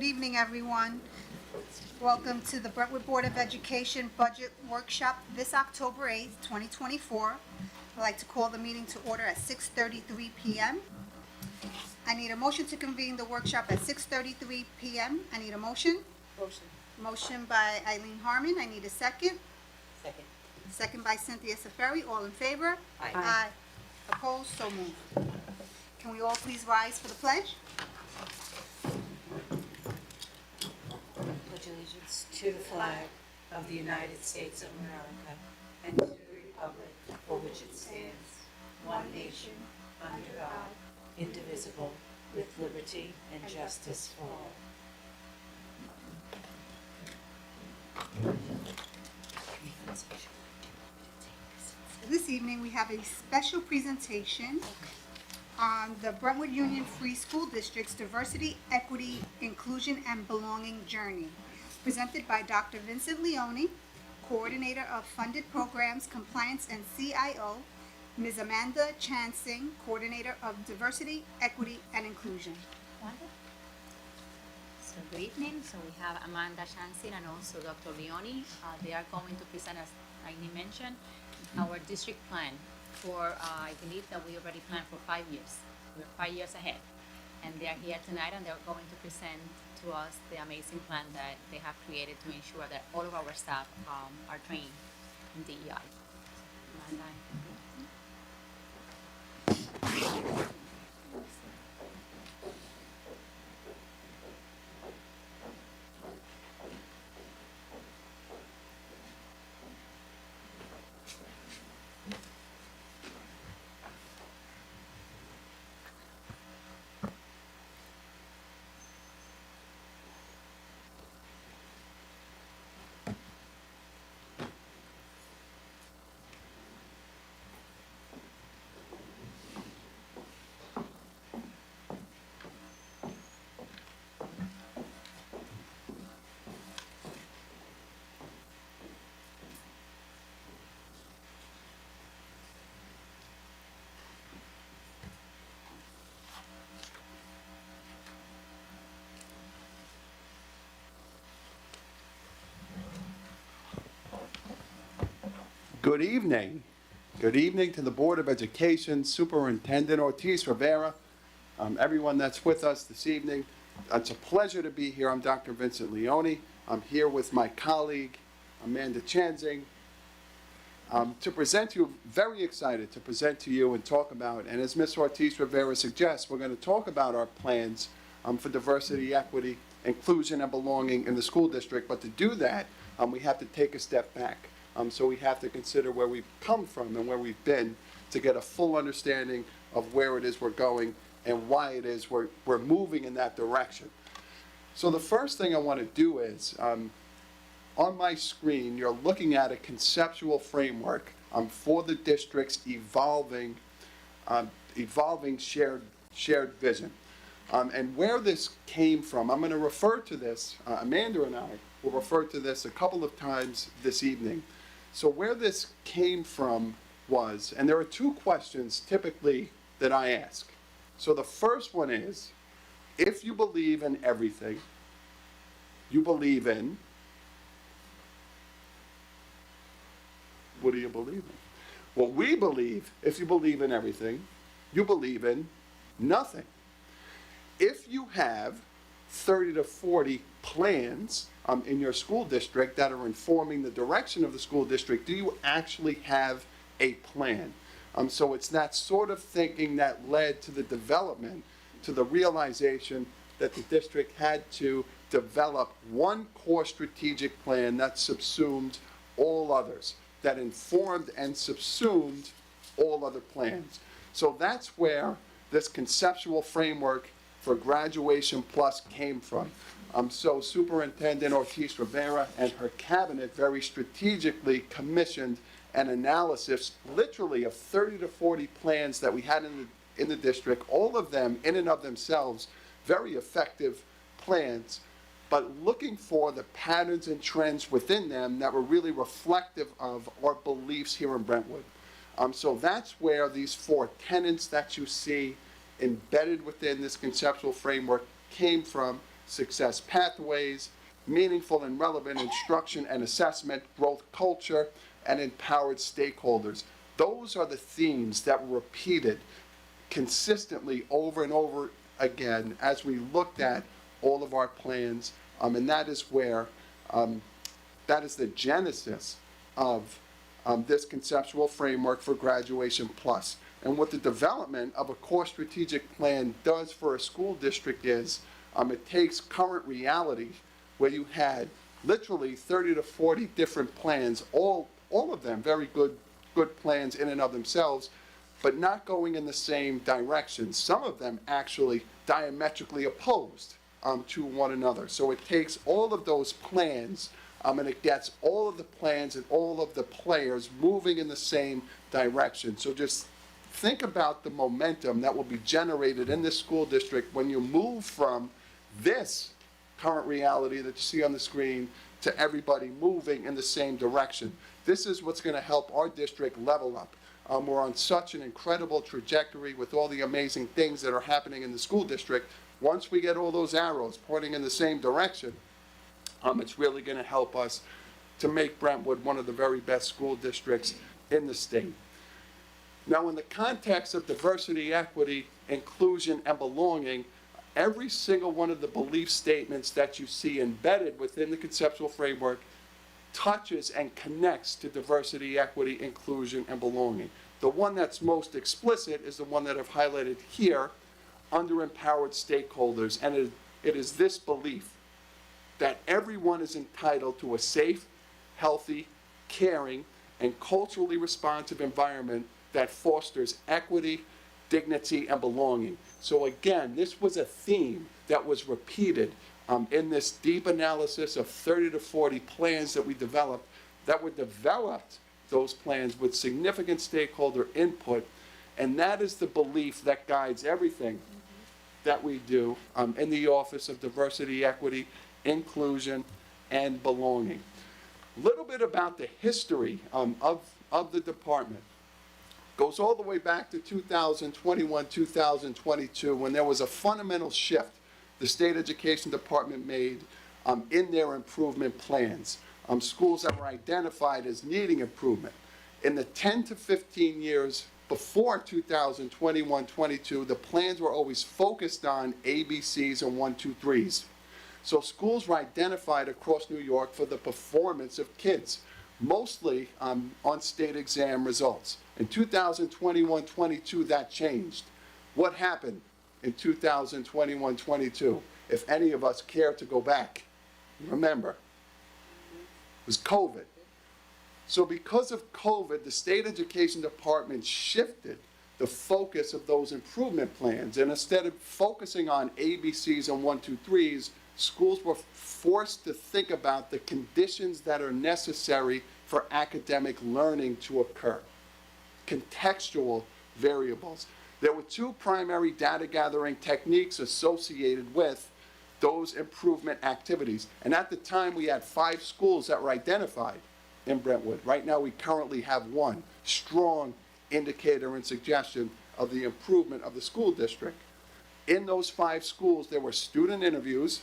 Good evening, everyone. Welcome to the Brentwood Board of Education Budget Workshop this October 8th, 2024. I'd like to call the meeting to order at 6:33 p.m. I need a motion to convene the workshop at 6:33 p.m. I need a motion. Motion. Motion by Eileen Harmon. I need a second. Second. Second by Cynthia Seferi. All in favor? Aye. Aye. Opposed? So moved. Can we all please rise for the pledge? Pledge allegiance to the flag of the United States of America and to the republic for which it stands, one nation, under God, indivisible, with liberty and justice for all. This evening, we have a special presentation on the Brentwood Union Free School District's Diversity, Equity, Inclusion, and Belonging Journey, presented by Dr. Vincent Leone, Coordinator of Funded Programs, Compliance, and CIO, Ms. Amanda Chansing, Coordinator of Diversity, Equity, and Inclusion. So good evening. So we have Amanda Chansing and also Dr. Leone. They are going to present, as Aini mentioned, our district plan for, I believe that we already planned for 5 years. We're 5 years ahead. And they are here tonight and they're going to present to us the amazing plan that they have created to ensure that all of our staff are trained in DEI. Amanda. Good evening. Good evening to the Board of Education, Superintendent Ortiz Rivera, everyone that's with us this evening. It's a pleasure to be here. I'm Dr. Vincent Leone. I'm here with my colleague, Amanda Chansing, to present to you, very excited to present to you and talk about, and as Ms. Ortiz Rivera suggests, we're going to talk about our plans for diversity, equity, inclusion, and belonging in the school district. But to do that, we have to take a step back. So we have to consider where we've come from and where we've been to get a full understanding of where it is we're going and why it is we're moving in that direction. So the first thing I want to do is, on my screen, you're looking at a conceptual framework for the district's evolving shared vision. And where this came from, I'm going to refer to this, Amanda and I will refer to this a couple of times this evening. So where this came from was, and there are two questions typically that I ask. So the first one is, if you believe in everything, you believe in, what do you believe in? Well, we believe, if you believe in everything, you believe in nothing. If you have 30 to 40 plans in your school district that are informing the direction of the school district, do you actually have a plan? So it's that sort of thinking that led to the development, to the realization that the district had to develop one core strategic plan that subsumed all others, that informed and subsumed all other plans. So that's where this conceptual framework for Graduation Plus came from. So Superintendent Ortiz Rivera and her cabinet very strategically commissioned an analysis, literally of 30 to 40 plans that we had in the district, all of them in and of themselves very effective plans, but looking for the patterns and trends within them that were really reflective of our beliefs here in Brentwood. So that's where these 4 tenets that you see embedded within this conceptual framework came from. success pathways, meaningful and relevant instruction and assessment, growth culture, and empowered stakeholders. Those are the themes that were repeated consistently over and over again as we looked at all of our plans, and that is where, that is the genesis of this conceptual framework for Graduation Plus. And what the development of a core strategic plan does for a school district is, it takes current reality where you had literally 30 to 40 different plans, all of them very good plans in and of themselves, but not going in the same direction. Some of them actually diametrically opposed to one another. So it takes all of those plans and it gets all of the plans and all of the players moving in the same direction. So just think about the momentum that will be generated in this school district when you move from this current reality that you see on the screen to everybody moving in the same direction. This is what's going to help our district level up. We're on such an incredible trajectory with all the amazing things that are happening in the school district. Once we get all those arrows pointing in the same direction, it's really going to help us to make Brentwood one of the very best school districts in the state. Now, in the context of diversity, equity, inclusion, and belonging, every single one of the belief statements that you see embedded within the conceptual framework touches and connects to diversity, equity, inclusion, and belonging. The one that's most explicit is the one that I've highlighted here under empowered stakeholders, and it is this belief that everyone is entitled to a safe, healthy, caring, and culturally responsive environment that fosters equity, dignity, and belonging. So again, this was a theme that was repeated in this deep analysis of 30 to 40 plans that we developed, that were developed, those plans, with significant stakeholder input, and that is the belief that guides everything that we do in the Office of Diversity, Equity, Inclusion, and Belonging. A little bit about the history of the department. Goes all the way back to 2021, 2022, when there was a fundamental shift the State Education Department made in their improvement plans. Schools that were identified as needing improvement. In the 10 to 15 years before 2021-22, the plans were always focused on ABCs and 1, 2, 3s. So schools were identified across New York for the performance of kids, mostly on state exam results. In 2021-22, that changed. What happened in 2021-22? If any of us care to go back, remember, it was COVID. So because of COVID, the State Education Department shifted the focus of those improvement plans, and instead of focusing on ABCs and 1, 2, 3s, schools were forced to think about the conditions that are necessary for academic learning to occur. Contextual variables. There were two primary data gathering techniques associated with those improvement activities. And at the time, we had 5 schools that were identified in Brentwood. Right now, we currently have 1 strong indicator and suggestion of the improvement of the school district. In those 5 schools, there were student interviews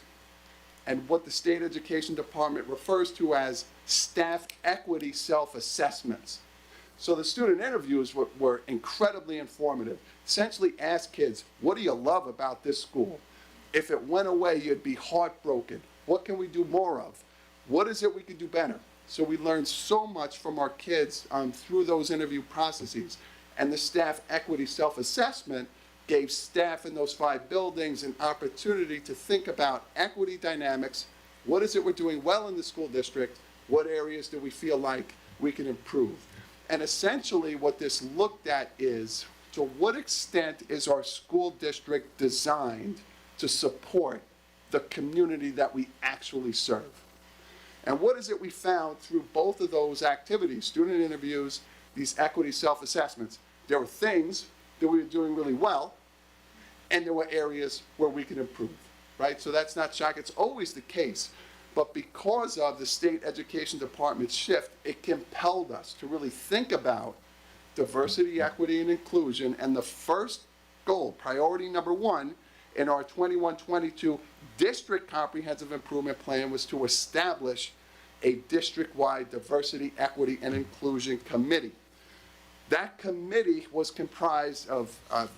and what the State Education Department refers to as staff equity self-assessments. So the student interviews were incredibly informative. Essentially ask kids, what do you love about this school? If it went away, you'd be heartbroken. What can we do more of? What is it we could do better? So we learned so much from our kids through those interview processes. And the staff equity self-assessment gave staff in those 5 buildings an opportunity to think about equity dynamics. What is it we're doing well in the school district? What areas do we feel like we can improve? And essentially what this looked at is, to what extent is our school district designed to support the community that we actually serve? And what is it we found through both of those activities, student interviews, these equity self-assessments? There were things that we were doing really well, and there were areas where we could improve, right? So that's not shocking. It's always the case. But because of the State Education Department's shift, it compelled us to really think about diversity, equity, and inclusion. And the first goal, priority number 1, in our 21-22 district comprehensive improvement plan was to establish a district-wide diversity, equity, and inclusion committee. That committee was comprised of a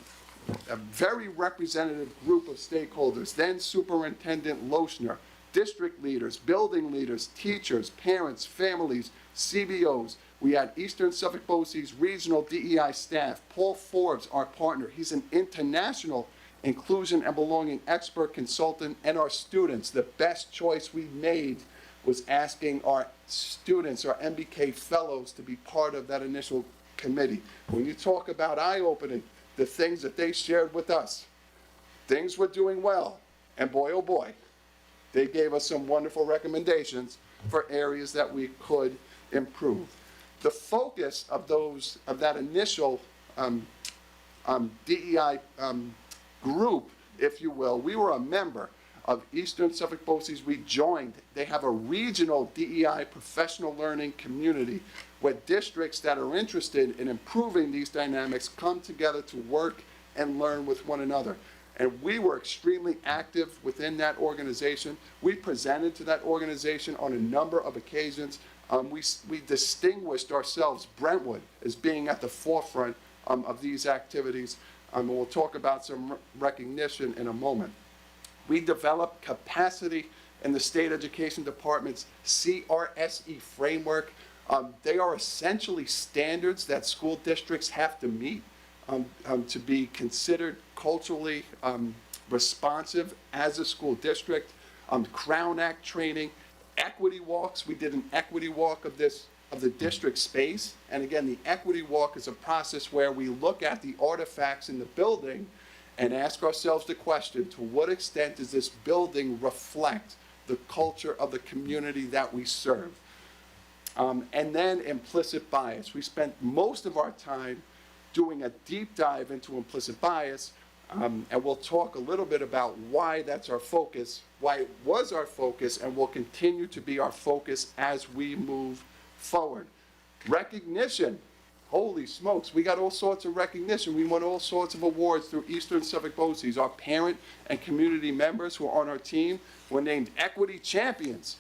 very representative group of stakeholders, then Superintendent Lochner, district leaders, building leaders, teachers, parents, families, CBOs. We had Eastern Suffolk BOCES regional DEI staff. Paul Forbes, our partner, he's an international inclusion and belonging expert consultant, and our students. The best choice we made was asking our students, our MBK fellows, to be part of that initial committee. When you talk about eye-opening, the things that they shared with us, things were doing well, and boy, oh boy, they gave us some wonderful recommendations for areas that we could improve. The focus of that initial DEI group, if you will, we were a member of Eastern Suffolk BOCES. We joined. They have a regional DEI professional learning community where districts that are interested in improving these dynamics come together to work and learn with one another. And we were extremely active within that organization. We presented to that organization on a number of occasions. We distinguished ourselves, Brentwood, as being at the forefront of these activities. And we'll talk about some recognition in a moment. We developed capacity in the State Education Department's CRSE framework. They are essentially standards that school districts have to meet to be considered culturally responsive as a school district. Crown Act training, equity walks. We did an equity walk of the district space. And again, the equity walk is a process where we look at the artifacts in the building and ask ourselves the question, to what extent does this building reflect the culture of the community that we serve? And then implicit bias. We spent most of our time doing a deep dive into implicit bias, and we'll talk a little bit about why that's our focus, why it was our focus, and will continue to be our focus as we move forward. Recognition. Holy smokes, we got all sorts of recognition. We won all sorts of awards through Eastern Suffolk BOCES. Our parent and community members who are on our team were named Equity Champions.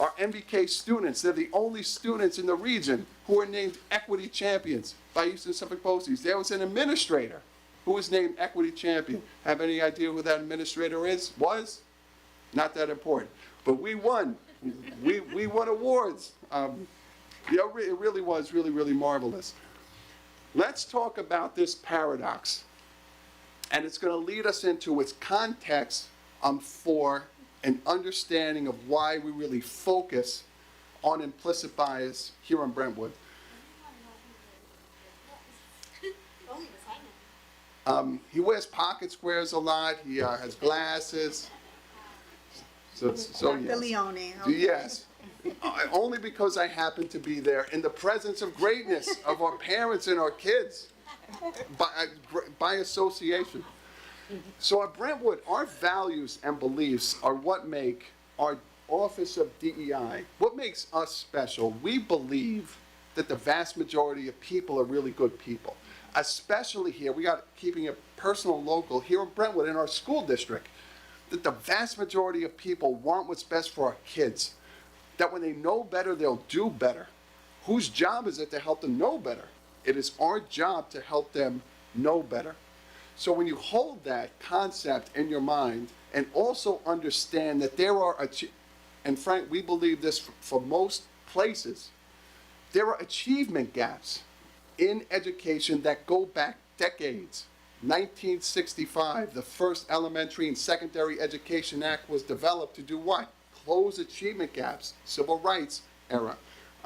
Our MBK students, they're the only students in the region who are named Equity Champions by Eastern Suffolk BOCES. There was an administrator who was named Equity Champion. Have any idea who that administrator was? Not that important. But we won. We won awards. It really was really marvelous. Let's talk about this paradox. And it's going to lead us into its context for an understanding of why we really focus on implicit bias here in Brentwood. He wears pocket squares a lot. He has glasses. So Dr. yes. Leone. Okay. Yes. Only because I happen to be there in the presence of greatness of our parents and our kids by association. So at Brentwood, our values and beliefs are what make our Office of DEI, what makes us special. We believe that the vast majority of people are really good people. Especially here, we got keeping it personal, local, here in Brentwood, in our school district, that the vast majority of people want what's best for our kids. That when they know better, they'll do better. Whose job is it to help them know better? It is our job to help them know better. So when you hold that concept in your mind and also understand that there are, and Frank, we believe this for most places, there are achievement gaps in education that go back decades. 1965, the first Elementary and Secondary Education Act was developed to do what? Close achievement gaps, civil rights era.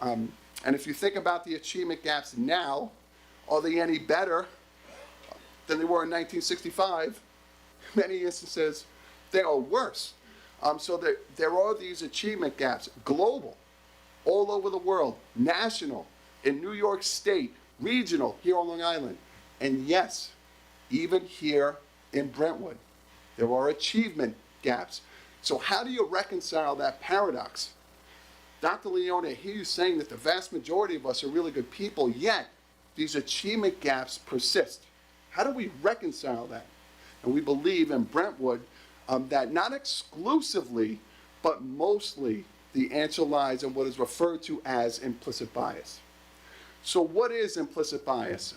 And if you think about the achievement gaps now, are they any better than they were in 1965? Many instances, they are worse. So there are these achievement gaps, global, all over the world, national, in New York State, regional, here on Long Island. And yes, even here in Brentwood, there are achievement gaps. So how do you reconcile that paradox? Dr. Leone, I hear you saying that the vast majority of us are really good people, yet these achievement gaps persist. How do we reconcile that? And we believe in Brentwood that not exclusively, but mostly the answer lies in what is referred to as implicit bias. So what is implicit bias?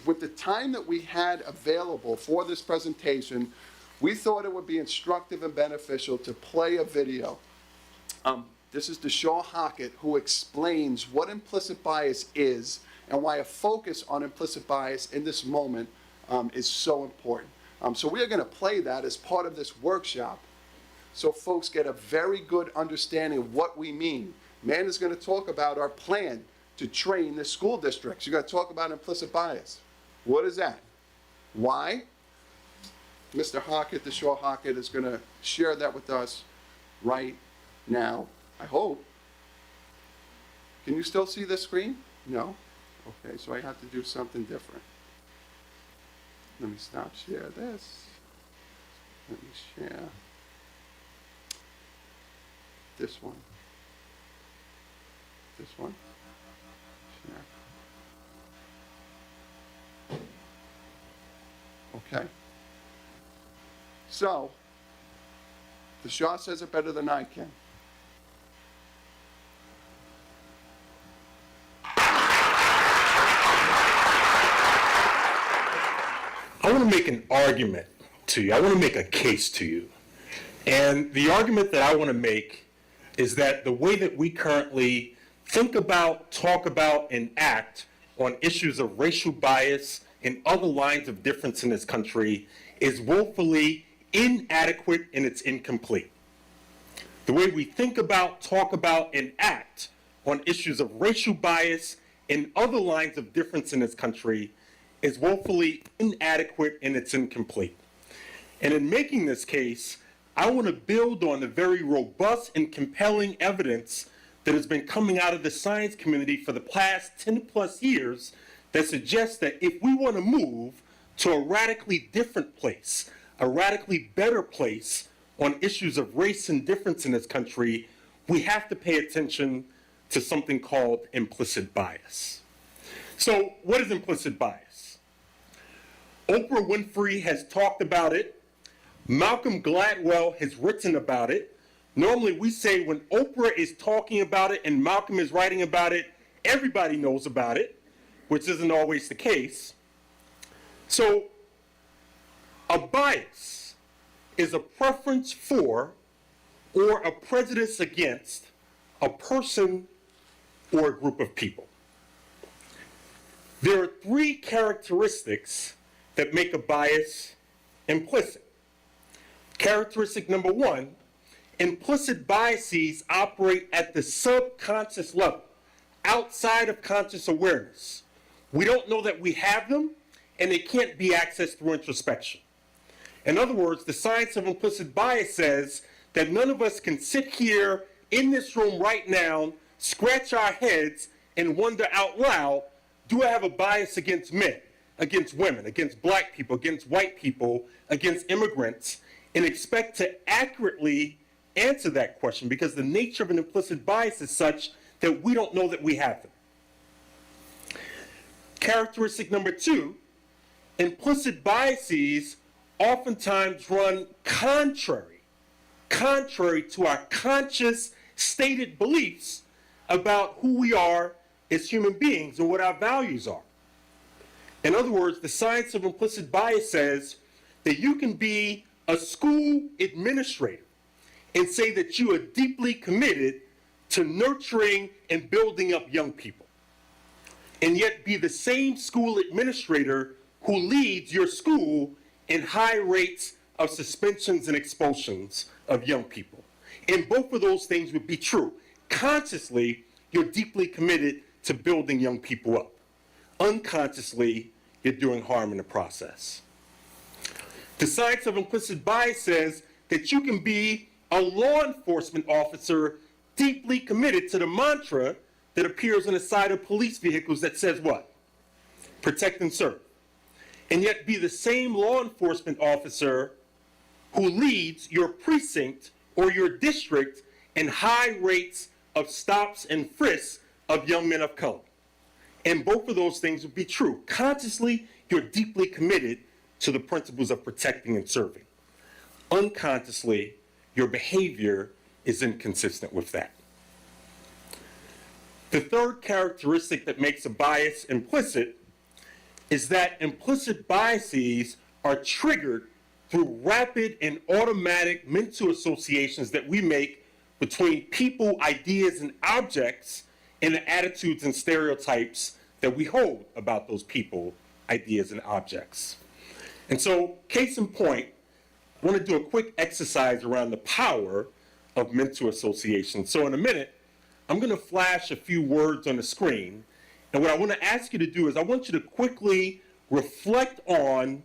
With the time that we had available for this presentation, we thought it would be instructive and beneficial to play a video. This is Deshaw Hockett, who explains what implicit bias is and why a focus on implicit bias in this moment is so important. So we are going to play that as part of this workshop so folks get a very good understanding of what we mean. Man is going to talk about our plan to train the school districts. You're going to talk about implicit bias. What is that? Why? Mr. Hockett, Deshaw Hockett, is going to share that with us right now, I hope. Can you still see the screen? No? Okay, so I have to do something different. Let me stop share this. Let me share this one. This one. Share. Okay. So, the Shaw says it better than I can. I want to make an argument to you. I want to make a case to you. And the argument that I want to make is that the way that we currently think about, talk about, and act on issues of racial bias and other lines of difference in this country is woefully inadequate and it's incomplete. The way we think about, talk about, and act on issues of racial bias and other lines of difference in this country is woefully inadequate and it's incomplete. And in making this case, I want to build on the very robust and compelling evidence that has been coming out of the science community for the past 10 plus years that suggests that if we want to move to a radically different place, a radically better place on issues of race and difference in this country, we have to pay attention to something called implicit bias. So what is implicit bias? Oprah Winfrey has talked about it. Malcolm Gladwell has written about it. Normally we say when Oprah is talking about it and Malcolm is writing about it, everybody knows about it, which isn't always the case. So a bias is a preference for or a prejudice against a person or a group of people. There are three characteristics that make a bias implicit. Characteristic number one, implicit biases operate at the subconscious level, outside of conscious awareness. We don't know that we have them, and they can't be accessed through introspection. In other words, the science of implicit bias says that none of us can sit here in this room right now, scratch our heads, and wonder out loud, do I have a bias against men, against women, against black people, against white people, against immigrants, and expect to accurately answer that question, because the nature of an implicit bias is such that we don't know that we have them. Characteristic number two, implicit biases oftentimes run contrary to our conscious stated beliefs about who we are as human beings and what our values are. In other words, the science of implicit bias says that you can be a school administrator and say that you are deeply committed to nurturing and building up young people, and yet be the same school administrator who leads your school in high rates of suspensions and expulsions of young people. And both of those things would be true. Consciously, you're deeply committed to building young people up. Unconsciously, you're doing harm in the process. The science of implicit bias says that you can be a law enforcement officer deeply committed to the mantra that appears on the side of police vehicles that says what? Protect and serve. And yet be the same law enforcement officer who leads your precinct or your district in high rates of stops and frisks of young men of color. And both of those things would be true. Consciously, you're deeply committed to the principles of protecting and serving. Unconsciously, your behavior is inconsistent with that. The third characteristic that makes a bias implicit is that implicit biases are triggered through rapid and automatic mental associations that we make between people, ideas, and objects, and the attitudes and stereotypes that we hold about those people, ideas, and objects. And so, case in point, I want to do a quick exercise around the power of mental association. So in a minute, I'm going to flash a few words on the screen, and what I want to ask you to do is I want you to quickly reflect on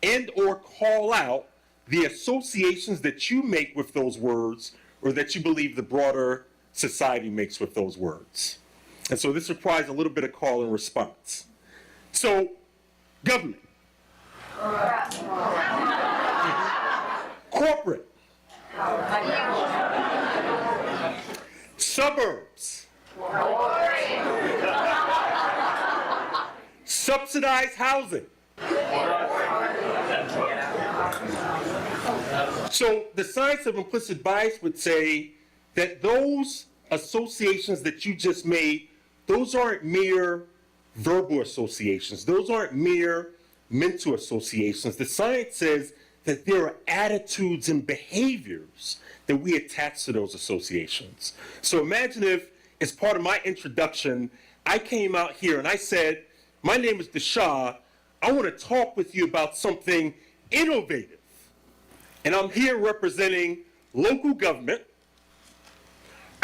and or call out the associations that you make with those words or that you believe the broader society makes with those words. And so this requires a little bit of call and response. So, government. Corporate. Suburbs. Subsidized housing. So the science of implicit bias would say that those associations that you just made, those aren't mere verbal associations. Those aren't mere mental associations. The science says that there are attitudes and behaviors that we attach to those associations. So imagine if, as part of my introduction, I came out here and I said, my name is Deshaw, I want to talk with you about something innovative. And I'm here representing local government.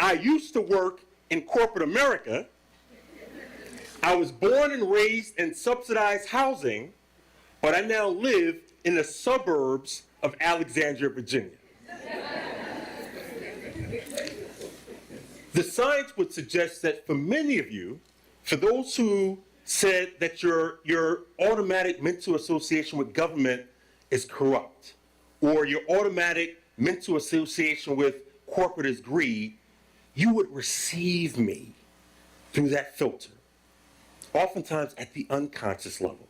I used to work in corporate America. I was born and raised in subsidized housing, but I now live in the suburbs of Alexandria, Virginia. The science would suggest that for many of you, for those who said that your automatic mental association with government is corrupt, or your automatic mental association with corporate is greed, you would receive me through that filter, oftentimes at the unconscious level.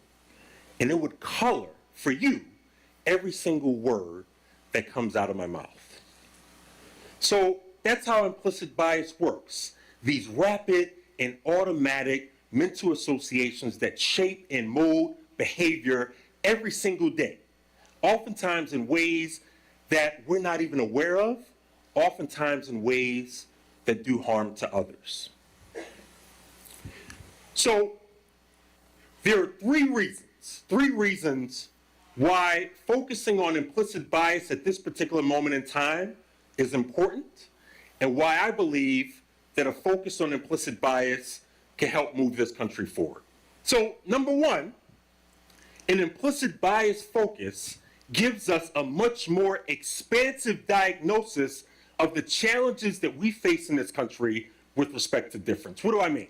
And it would color for you every single word that comes out of my mouth. So that's how implicit bias works. These rapid and automatic mental associations that shape and mold behavior every single day, oftentimes in ways that we're not even aware of, oftentimes in ways that do harm to others. So there are three reasons why focusing on implicit bias at this particular moment in time is important, and why I believe that a focus on implicit bias can help move this country forward. So, number one, an implicit bias focus gives us a much more expansive diagnosis of the challenges that we face in this country with respect to difference. What do I mean?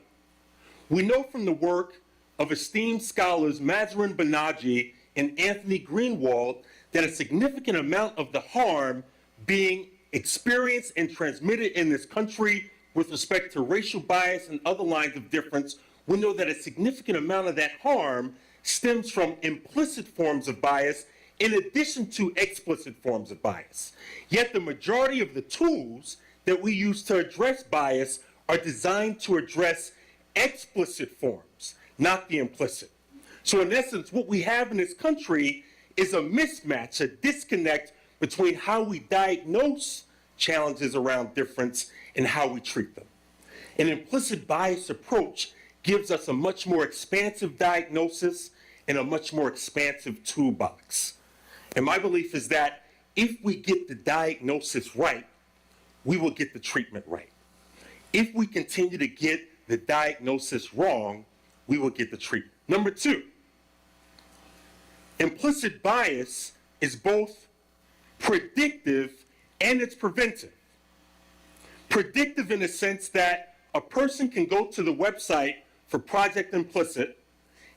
We know from the work of esteemed scholars Mazarine Banaji and Anthony Greenwald that a significant amount of the harm being experienced and transmitted in this country with respect to racial bias and other lines of difference, we know that a significant amount of that harm stems from implicit forms of bias in addition to explicit forms of bias. Yet the majority of the tools that we use to address bias are designed to address explicit forms, not the implicit. So in essence, what we have in this country is a mismatch, a disconnect between how we diagnose challenges around difference and how we treat them. An implicit bias approach gives us a much more expansive diagnosis and a much more expansive toolbox. And my belief is that if we get the diagnosis right, we will get the treatment right. If we continue to get the diagnosis wrong, we will get the treatment. Number two, implicit bias is both predictive and it's preventive. Predictive in the sense that a person can go to the website for Project Implicit,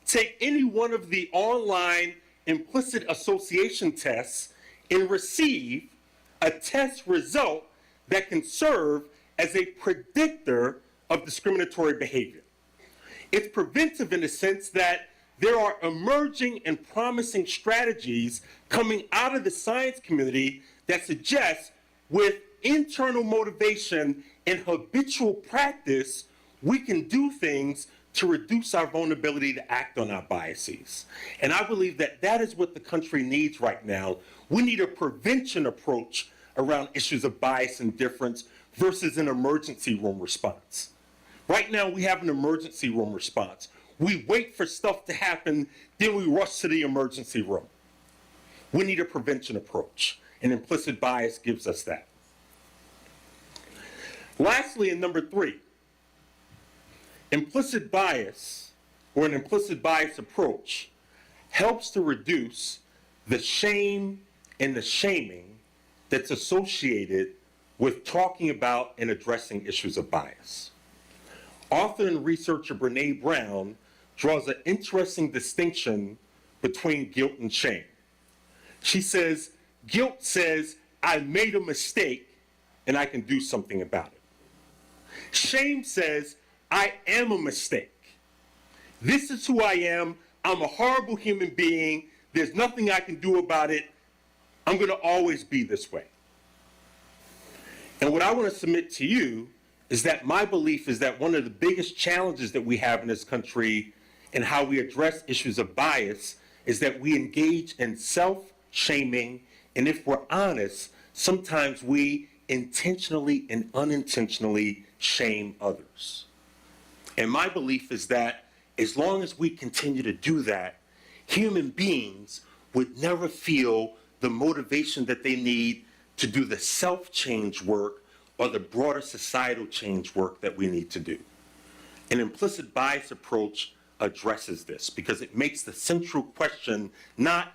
take any one of the online implicit association tests, and receive a test result that can serve as a predictor of discriminatory behavior. It's preventive in the sense that there are emerging and promising strategies coming out of the science community that suggest with internal motivation and habitual practice, we can do things to reduce our vulnerability to act on our biases. And I believe that that is what the country needs right now. We need a prevention approach around issues of bias and difference versus an emergency room response. Right now, we have an emergency room response. We wait for stuff to happen, then we rush to the emergency room. We need a prevention approach, and implicit bias gives us that. Lastly, in number 3, implicit bias, or an implicit bias approach, helps to reduce the shame and the shaming that's associated with talking about and addressing issues of bias. Author and researcher Brene Brown draws an interesting distinction between guilt and shame. She says, guilt says, I made a mistake and I can do something about it. Shame says, I am a mistake. This is who I am. I'm a horrible human being. There's nothing I can do about it. I'm going to always be this way. And what I want to submit to you is that my belief is that one of the biggest challenges that we have in this country and how we address issues of bias is that we engage in self-shaming, and if we're honest, sometimes we intentionally and unintentionally shame others. And my belief is that as long as we continue to do that, human beings would never feel the motivation that they need to do the self-change work or the broader societal change work that we need to do. An implicit bias approach addresses this because it makes the central question not,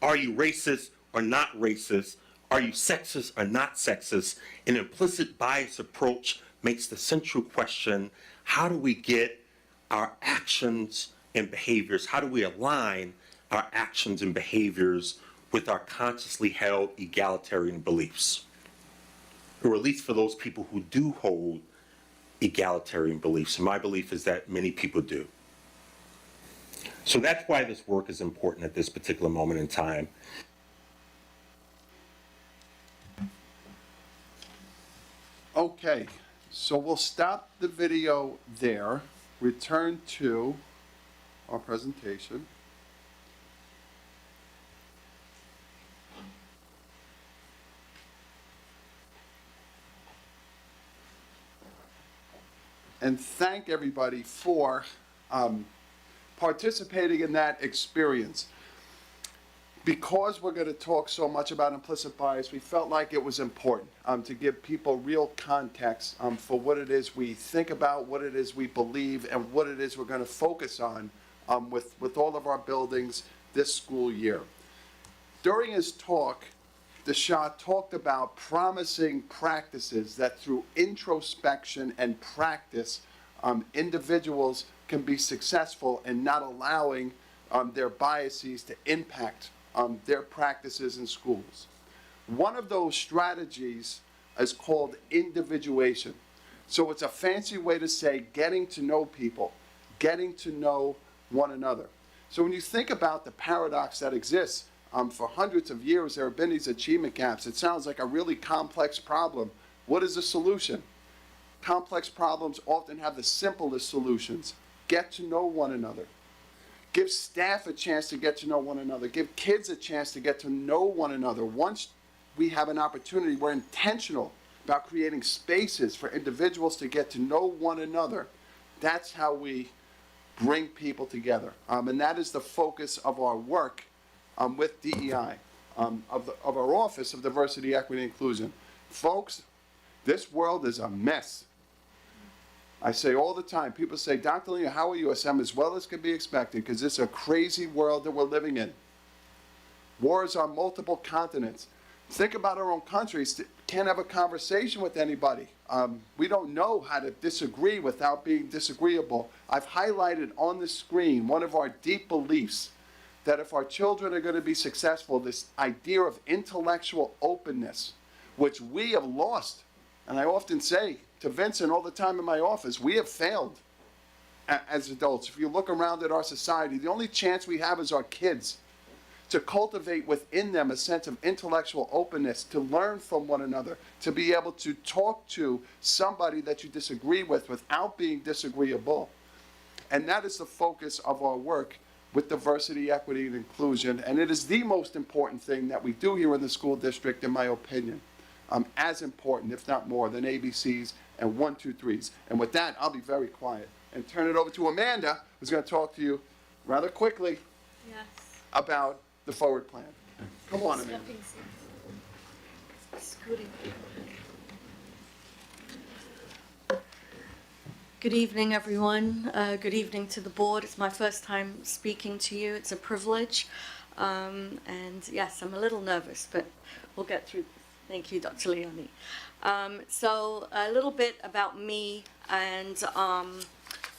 are you racist or not racist? Are you sexist or not sexist? An implicit bias approach makes the central question, how do we get our actions and behaviors, how do we align our actions and behaviors with our consciously held egalitarian beliefs? Or at least for those people who do hold egalitarian beliefs. And my belief is that many people do. So that's why this work is important at this particular moment in time. Okay, so we'll stop the video there, return to our presentation. And thank everybody for participating in that experience. Because we're going to talk so much about implicit bias, we felt like it was important to give people real context for what it is we think about, what it is we believe, and what it is we're going to focus on with all of our buildings this school year. During his talk, the Shah talked about promising practices that through introspection and practice, individuals can be successful in not allowing their biases to impact their practices in schools. One of those strategies is called individuation. So it's a fancy way to say getting to know people, getting to know one another. So when you think about the paradox that exists, for hundreds of years there have been these achievement gaps. It sounds like a really complex problem. What is the solution? Complex problems often have the simplest solutions. Get to know one another. Give staff a chance to get to know one another. Give kids a chance to get to know one another. Once we have an opportunity, we're intentional about creating spaces for individuals to get to know one another. That's how we bring people together. And that is the focus of our work with DEI, of our Office of Diversity, Equity, and Inclusion. Folks, this world is a mess. I say all the time, people say, Dr. Leo, how are you? I say, I'm as well as can be expected, because it's a crazy world that we're living in. Wars on multiple continents. Think about our own countries. Can't have a conversation with anybody. We don't know how to disagree without being disagreeable. I've highlighted on the screen one of our deep beliefs that if our children are going to be successful, this idea of intellectual openness, which we have lost. And I often say to Vincent all the time in my office, we have failed. as adults. If you look around at our society, the only chance we have is our kids to cultivate within them a sense of intellectual openness, to learn from one another, to be able to talk to somebody that you disagree with without being disagreeable. And that is the focus of our work with diversity, equity, and inclusion. And it is the most important thing that we do here in the school district, in my opinion. As important, if not more, than ABCs and 1, 2, 3s. And with that, I'll be very quiet and turn it over to Amanda, who's going to talk to you rather quickly Yes. about the forward plan. Come on, Amanda. Scooting. Good evening, everyone. Good evening to the board. It's my first time speaking to you. It's a privilege. And yes, I'm a little nervous, but we'll get through this. Thank you, Dr. Leone. So a little bit about me and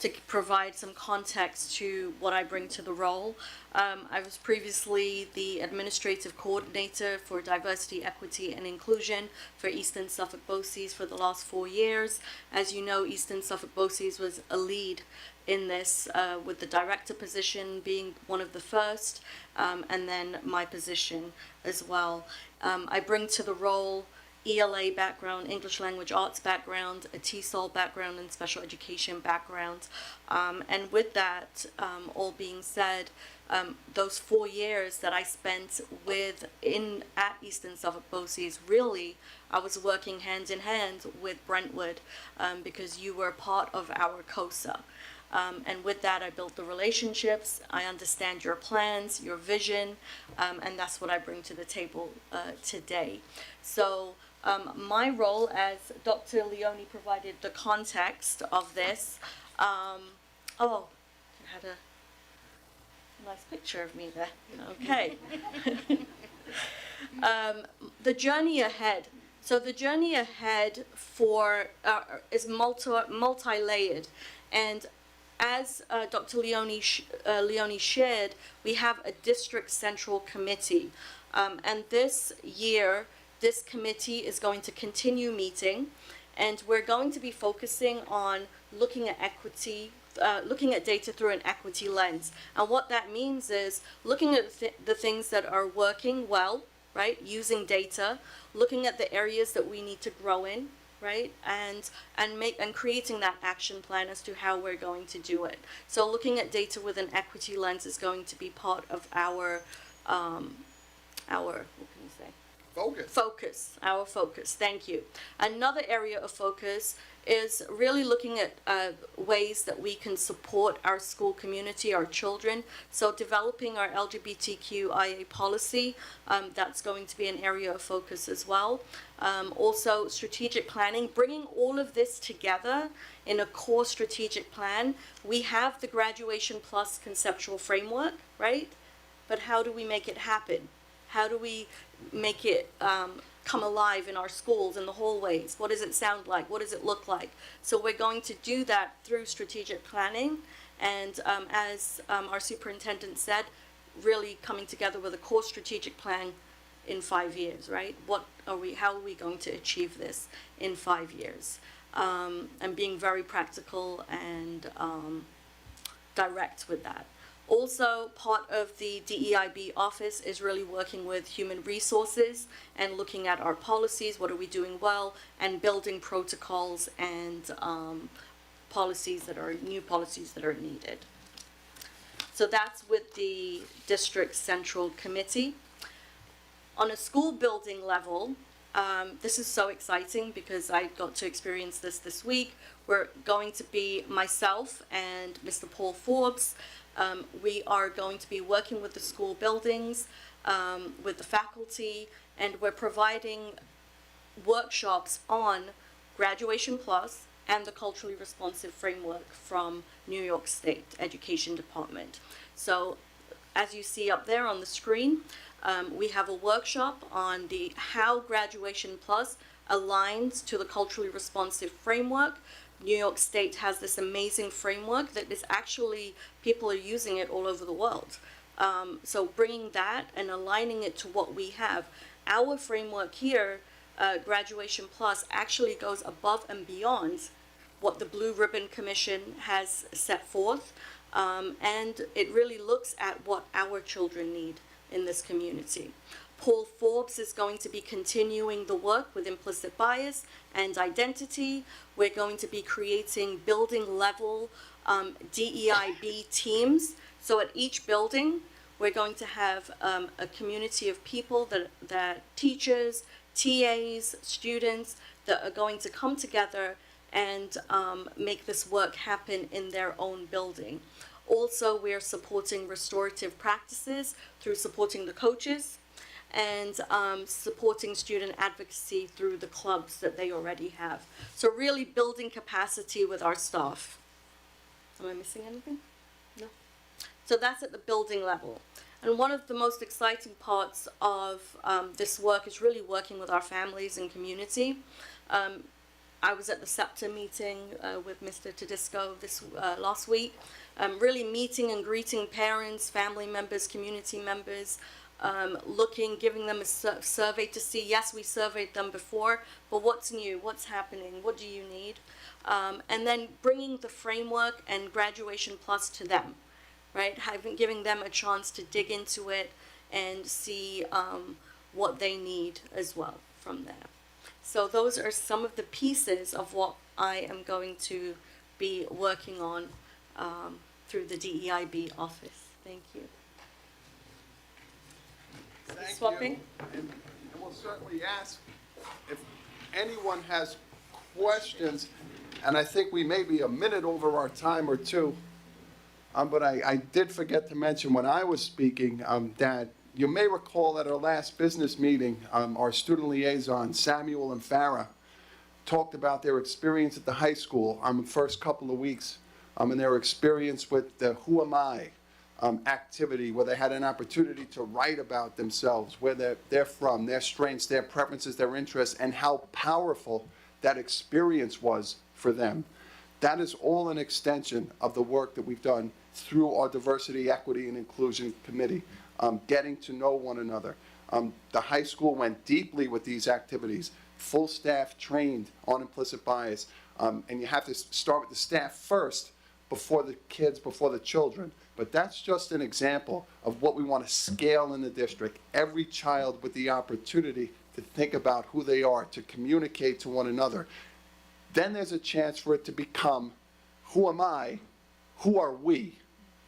to provide some context to what I bring to the role. I was previously the administrative coordinator for diversity, equity, and inclusion for Eastern Suffolk BOCES for the last 4 years. As you know, Eastern Suffolk BOCES was a lead in this, with the director position being one of the first, and then my position as well. I bring to the role ELA background, English language arts background, a TESOL background, and special education background. And with that, all being said, those 4 years that I spent at Eastern Suffolk BOCES, really, I was working hand in hand with Brentwood, because you were part of our COSA. And with that, I built the relationships. I understand your plans, your vision, and that's what I bring to the table today. So my role, as Dr. Leone provided the context of this, I had a nice picture of me there. Okay. The journey ahead. So the journey ahead is multi-layered, and as Dr. Leone shared, we have a district central committee, and this year, this committee is going to continue meeting, and we're going to be focusing on looking at equity, looking at data through an equity lens. And what that means is looking at the things that are working well, right, using data, looking at the areas that we need to grow in, right, and creating that action plan as to how we're going to do it. So looking at data with an equity lens is going to be part of our what can you say? Our focus, thank you. Another area of focus is really looking at ways that we can support our school community, our children. So developing our LGBTQIA policy, that's going to be an area of focus as well. Also strategic planning, bringing all of this together in a core strategic plan. We have the Graduation Plus conceptual framework, right? But how do we make it happen? How do we make it come alive in our schools, in the hallways? What does it sound like? What does it look like? So we're going to do that through strategic planning, and as our superintendent said, really coming together with a core strategic plan in 5 years, right? How are we going to achieve this in 5 years? And being very practical and direct with that. Also, part of the DEIB office is really working with human resources and looking at our policies, what are we doing well, and building protocols and new policies that are needed. So that's with the district central committee. On a school building level, this is so exciting because I got to experience this week. We're going to be myself and Mr. Paul Forbes. We are going to be working with the school buildings, with the faculty, and we're providing workshops on Graduation Plus and the Culturally Responsive Framework from New York State Education Department. So as you see up there on the screen, we have a workshop on how Graduation Plus aligns to the Culturally Responsive Framework. New York State has this amazing framework that is actually, people are using it all over the world. So bringing that and aligning it to what we have. Our framework here, Graduation Plus, actually goes above and beyond what the Blue Ribbon Commission has set forth, and it really looks at what our children need in this community. Paul Forbes is going to be continuing the work with implicit bias and identity. We're going to be creating building level DEIB teams. So at each building, we're going to have a community of people that teachers, TAs, students that are going to come together and make this work happen in their own building. Also, we're supporting restorative practices through supporting the coaches and supporting student advocacy through the clubs that they already have. So really building capacity with our staff. Am I missing anything? No. So that's at the building level. And one of the most exciting parts of this work is really working with our families and community. I was at the SEPTA meeting with Mr. Tedisco last week, really meeting and greeting parents, family members, community members, giving them a survey to see, yes, we surveyed them before, but what's new, what's happening, what do you need? And then bringing the framework and Graduation Plus to them, right? Giving them a chance to dig into it and see what they need as well from there. So those are some of the pieces of what I am going to be working on through the DEIB office. Thank you. Thank Swapping? you. And we'll certainly ask if anyone has questions, and I think we may be a minute over our time or two, but I did forget to mention when I was speaking that you may recall at our last business meeting, our student liaison, Samuel and Farah, talked about their experience at the high school the first couple of weeks, and their experience with the Who Am I activity, where they had an opportunity to write about themselves, where they're from, their strengths, their preferences, their interests, and how powerful that experience was for them. That is all an extension of the work that we've done through our Diversity, Equity, and Inclusion Committee, getting to know one another. The high school went deeply with these activities, full staff trained on implicit bias, and you have to start with the staff first before the kids, before the children. But that's just an example of what we want to scale in the district. Every child with the opportunity to think about who they are, to communicate to one another. Then there's a chance for it to become, who am I? Who are we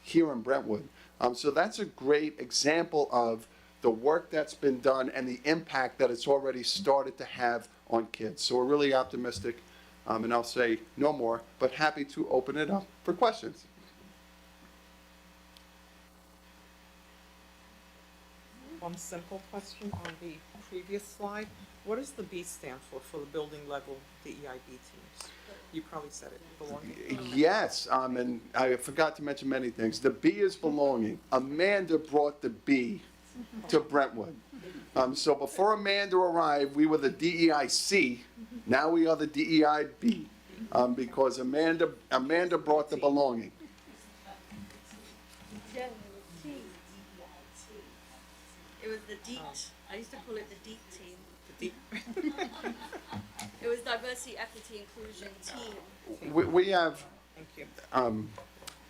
here in Brentwood? So that's a great example of the work that's been done and the impact that it's already started to have on kids. So we're really optimistic, and I'll say no more, but happy to open it up for questions. One simple question on the previous slide. What does the B stand for the building level DEIB teams? You probably said it, belonging. Yes, and I forgot to mention many things. The B is belonging. Amanda brought the B to Brentwood. So before Amanda arrived, we were the DEIC. Now we are the DEIB, because Amanda brought the belonging. It was the DEET. I used to call it the DEET team. The D- It was Diversity, Equity, Inclusion team. We have, Thank you.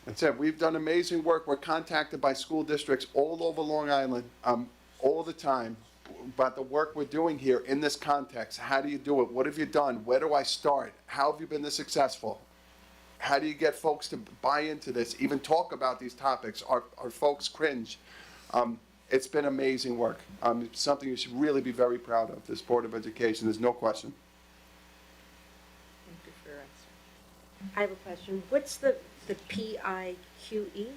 that's it. We've done amazing work. We're contacted by school districts all over Long Island, all the time, about the work we're doing here in this context. How do you do it? What have you done? Where do I start? How have you been this successful? How do you get folks to buy into this, even talk about these topics? Our folks cringe. It's been amazing work. It's something you should really be very proud of, this Board of Education. There's no question. Thank you for your answer. I have a question. What's the PIQE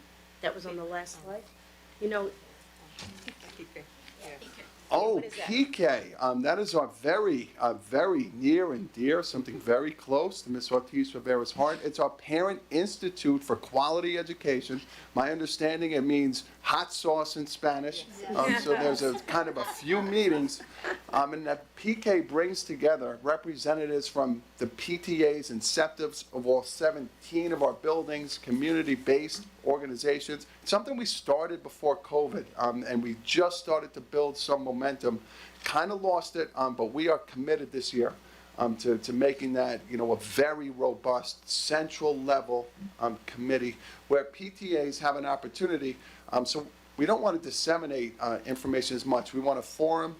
that was on the last slide? You know, Keeping, yeah. Oh, What is that? PK, that is our very near and dear, something very close to Ms. Ortiz Rivera's heart. It's our Parent Institute for Quality Education. My understanding, it means hot sauce in Spanish. So there's a kind of a few meetings. And that PK brings together representatives from the PTAs and SEPTIVs of all 17 of our buildings, community-based organizations. Something we started before COVID, and we just started to build some momentum. Kind of lost it, but we are committed this year to making that, a very robust, central level committee where PTAs have an opportunity. So we don't want to disseminate information as much. We want a forum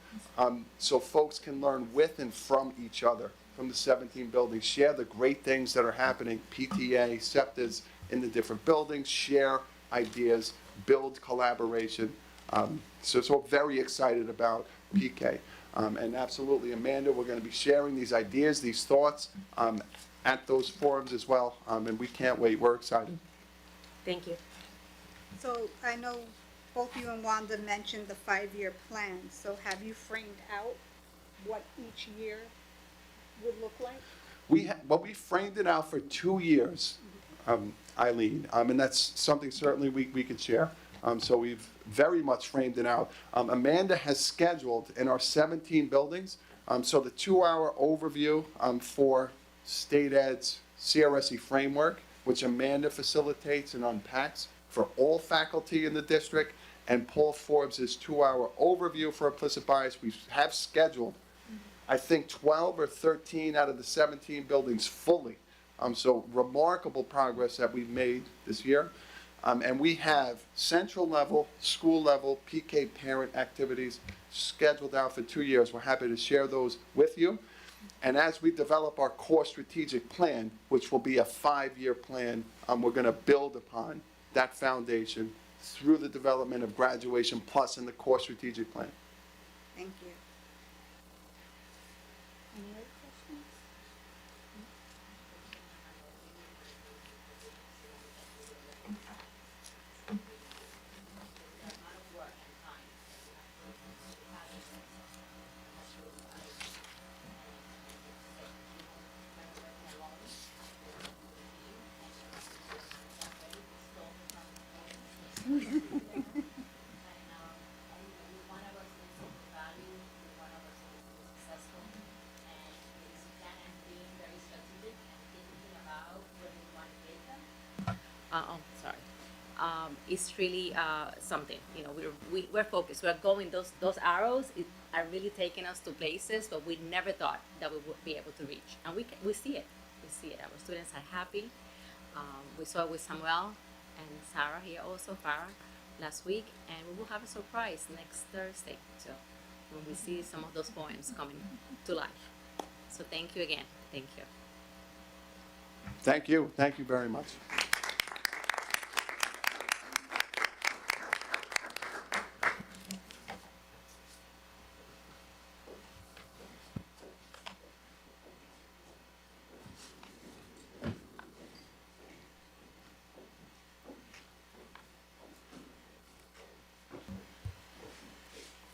so folks can learn with and from each other, from the 17 buildings, share the great things that are happening, PTA, SEPTAs in the different buildings, share ideas, build collaboration. So we're very excited about PK. And absolutely, Amanda, we're going to be sharing these ideas, these thoughts at those forums as well. And we can't wait. We're excited. Thank you. So I know both you and Wanda mentioned the 5-year plan. So have you framed out what each year would look like? We framed it out for 2 years, Eileen, and that's something certainly we could share. So we've very much framed it out. Amanda has scheduled in our 17 buildings, so the 2-hour overview for State Ed's CRSE framework, which Amanda facilitates and unpacks for all faculty in the district, and Paul Forbes' 2-hour overview for implicit bias. We have scheduled, I think, 12 or 13 out of the 17 buildings fully. So remarkable progress that we've made this year. And we have central level, school level, PK parent activities scheduled out for 2 years. We're happy to share those with you. And as we develop our core strategic plan, which will be a 5-year plan, we're going to build upon that foundation through the development of Graduation Plus in the core strategic plan. Thank you. Any other questions? One of us is value, one of us is successful, and it's plan and being very strategic and thinking about where we want to get them. Sorry. It's really something. We're focused. We're going. Those arrows are really taking us to places, but we never thought that we would be able to reach. And we see it. We see it. Our students are happy. We saw it with Samuel and Sarah here also, Farah, last week, and we will have a surprise next Thursday. So when we see some of those poems coming to life. So thank you again. Thank you. Thank you. Thank you very much.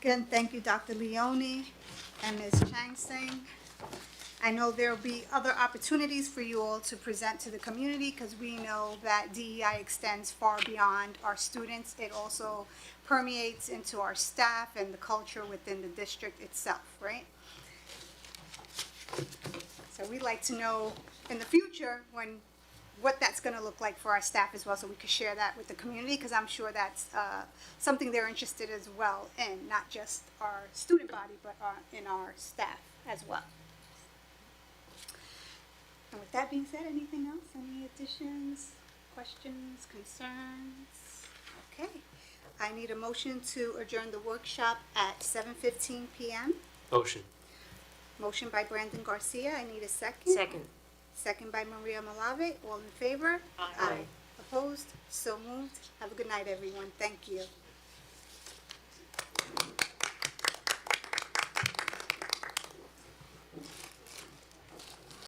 Again, thank you, Dr. Leone and Ms. Chang-Sing. I know there will be other opportunities for you all to present to the community because we know that DEI extends far beyond our students. It also permeates into our staff and the culture within the district itself, right? So we'd like to know in the future what that's going to look like for our staff as well, so we could share that with the community, because I'm sure that's something they're interested as well in, not just our student body, but in our staff as well. And with that being said, anything else? Any additions, questions, concerns? Okay. I need a motion to adjourn the workshop at 7:15 p.m. Motion. Motion by Brandon Garcia. I need a second. Second. Second by Maria Malave. All in favor? Aye. Opposed? So moved. Have a good night, everyone. Thank you.